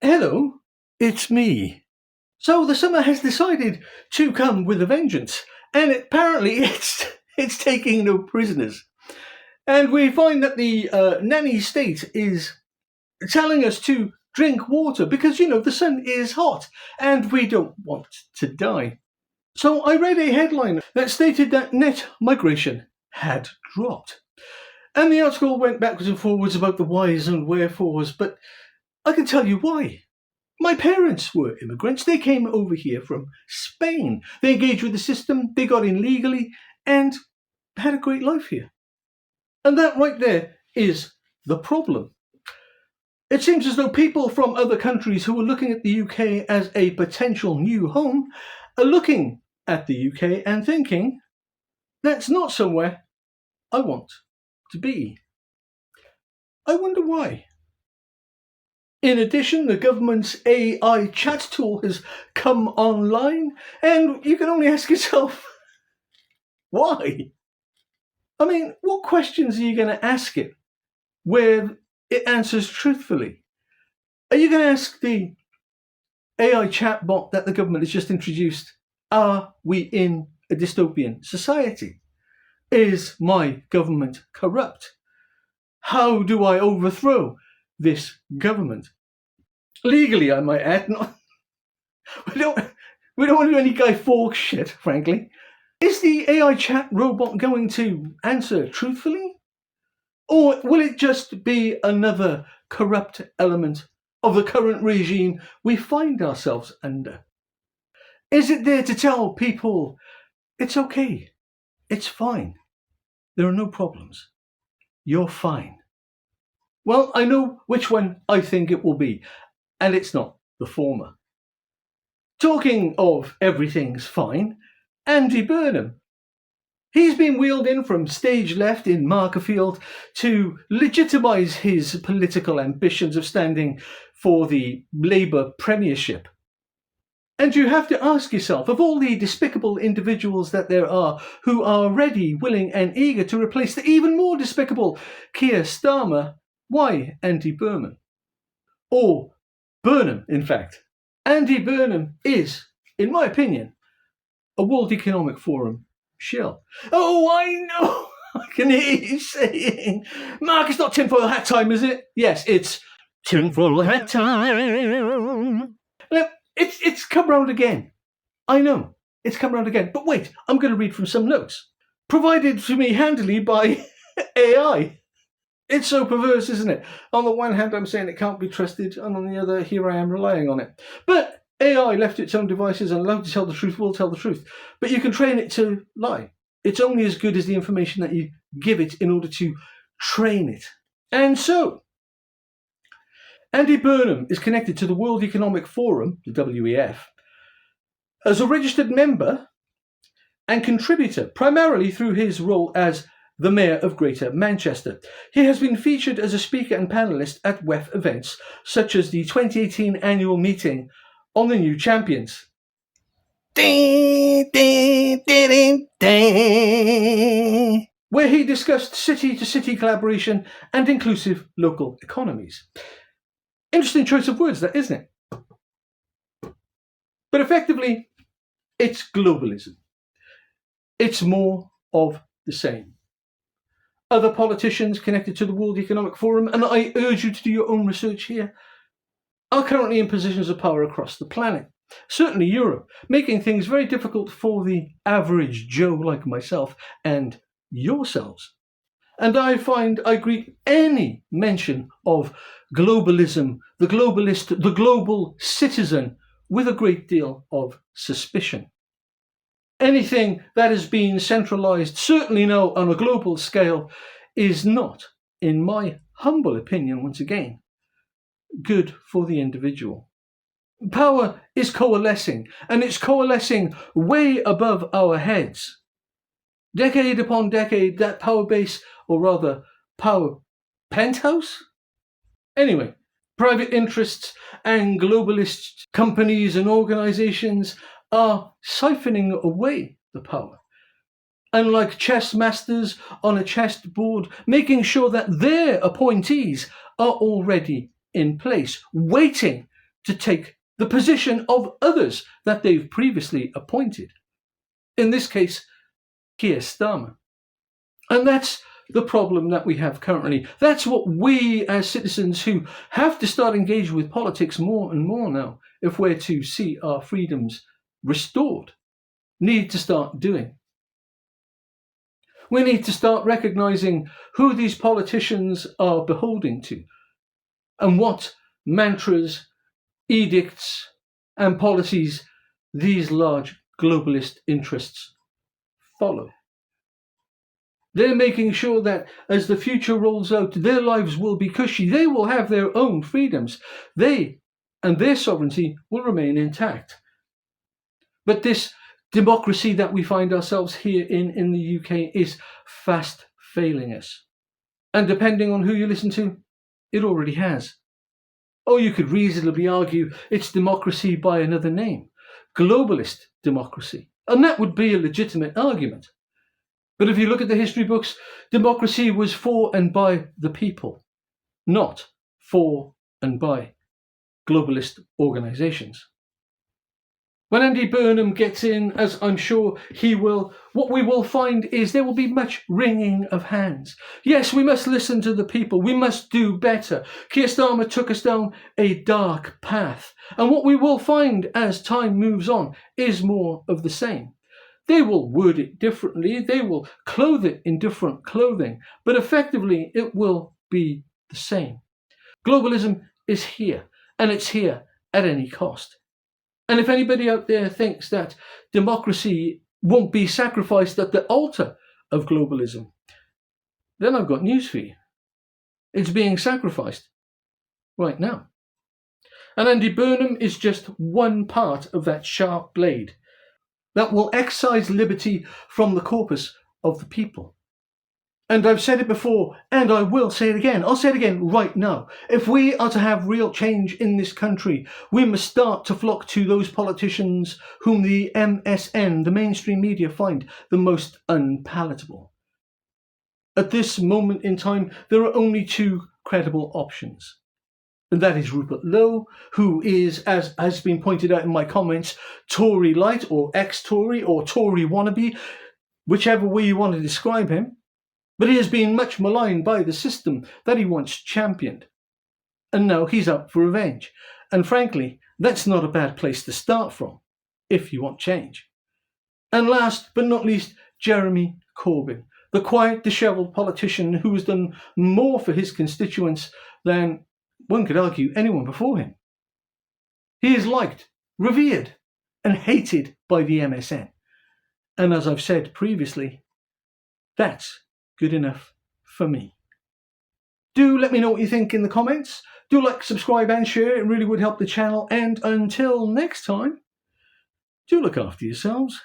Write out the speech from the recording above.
Hello, it's me. So the summer has decided to come with a vengeance, and apparently it's taking no prisoners. And we find that the nanny state is telling us to drink water because the sun is hot and we don't want to die. So I read a headline that stated that net migration had dropped. And the article went backwards and forwards about the whys and wherefores, but I can tell you why. My parents were immigrants. They came over here from Spain. They engaged with the system, they got in legally, and had a great life here. And that right there is the problem. It seems as though people from other countries who are looking at the UK as a potential new home are looking at the UK and thinking, that's not somewhere I want to be. I wonder why. In addition, the government's AI chat tool has come online, and you can only ask yourself, why? I mean, what questions are you going to ask it where it answers truthfully? Are you going to ask the AI chatbot that the government has just introduced, are we in a dystopian society? Is my government corrupt? How do I overthrow this government? Legally, I might add. We don't want to do any Guy Fawkes shit, frankly. Is the AI chat robot going to answer truthfully? Or will it just be another corrupt element of the current regime we find ourselves under? Is it there to tell people, it's okay, it's fine, there are no problems, you're fine? Well, I know which one I think it will be, and it's not the former. Talking of everything's fine, Andy Burnham. He's been wheeled in from stage left in Markerfield to legitimise his political ambitions of standing for the Labour premiership. And you have to ask yourself, of all the despicable individuals that there are who are ready, willing and eager to replace the even more despicable Keir Starmer, why Andy Burnham? Or Burnham, in fact. Andy Burnham is, in my opinion, a World Economic Forum shill. Oh, I know! I can hear you saying, Mark, it's not tinfoil hat time, is it? Yes, it's tinfoil hat time. Look, it's come round again. I know, it's come round again. But wait, I'm going to read from some notes, provided to me handily by AI. It's so perverse, isn't it? On the one hand, I'm saying it can't be trusted, and on the other, here I am relying on it. But AI left to its own devices and allowed to tell the truth will tell the truth. But you can train it to lie. It's only as good as the information that you give it in order to train it. And so, Andy Burnham is connected to the World Economic Forum, the WEF, as a registered member and contributor, primarily through his role as the Mayor of Greater Manchester. He has been featured as a speaker and panellist at WEF events, such as the 2018 annual meeting on the new champions, where he discussed city-to-city collaboration and inclusive local economies. Interesting choice of words, that, isn't it? But effectively, it's globalism. It's more of the same. Other politicians connected to the World Economic Forum, and I urge you to do your own research here, are currently in positions of power across the planet. Certainly Europe, making things very difficult for the average Joe like myself and yourselves. And I greet any mention of globalism, the globalist, the global citizen, with a great deal of suspicion. Anything that has been centralised, certainly now on a global scale, is not, in my humble opinion, once again, good for the individual. Power is coalescing, and it's coalescing way above our heads. Decade upon decade, that power base, or rather, power penthouse? Anyway, private interests and globalist companies and organisations are siphoning away the power. And like chess masters on a chessboard, making sure that their appointees are already in place, waiting to take the position of others that they've previously appointed. In this case, Keir Starmer. And that's the problem that we have currently. That's what we as citizens who have to start engaging with politics more and more now, if we're to see our freedoms restored, need to start doing. We need to start recognising who these politicians are beholden to and what mantras, edicts and policies these large globalist interests follow. They're making sure that as the future rolls out, their lives will be cushy. They will have their own freedoms. They and their sovereignty will remain intact. But this democracy that we find ourselves here in the UK is fast failing us. And depending on who you listen to, it already has. Or you could reasonably argue it's democracy by another name, globalist democracy. And that would be a legitimate argument. But if you look at the history books, democracy was for and by the people, not for and by globalist organisations. When Andy Burnham gets in, as I'm sure he will, what we will find is there will be much wringing of hands. Yes, we must listen to the people. We must do better. Keir Starmer took us down a dark path. And what we will find as time moves on is more of the same. They will word it differently. They will clothe it in different clothing. But effectively, it will be the same. Globalism is here, and it's here at any cost. And if anybody out there thinks that democracy won't be sacrificed at the altar of globalism, then I've got news for you. It's being sacrificed right now. And Andy Burnham is just one part of that sharp blade that will excise liberty from the corpus of the people. And I've said it before, and I will say it again. I'll say it again right now. If we are to have real change in this country, we must start to flock to those politicians whom the MSN, the mainstream media, find the most unpalatable. At this moment in time, there are only two credible options. And that is Rupert Lowe, who is, as has been pointed out in my comments, Tory light or ex-Tory or Tory wannabe, whichever way you want to describe him. But he has been much maligned by the system that he once championed. And now he's up for revenge. And frankly, that's not a bad place to start from, if you want change. And last but not least, Jeremy Corbyn, the quiet, dishevelled politician who has done more for his constituents than, one could argue, anyone before him. He is liked, revered, and hated by the MSN. And as I've said previously, that's good enough for me. Do let me know what you think in the comments. Do like, subscribe and share. It really would help the channel. And until next time, do look after yourselves.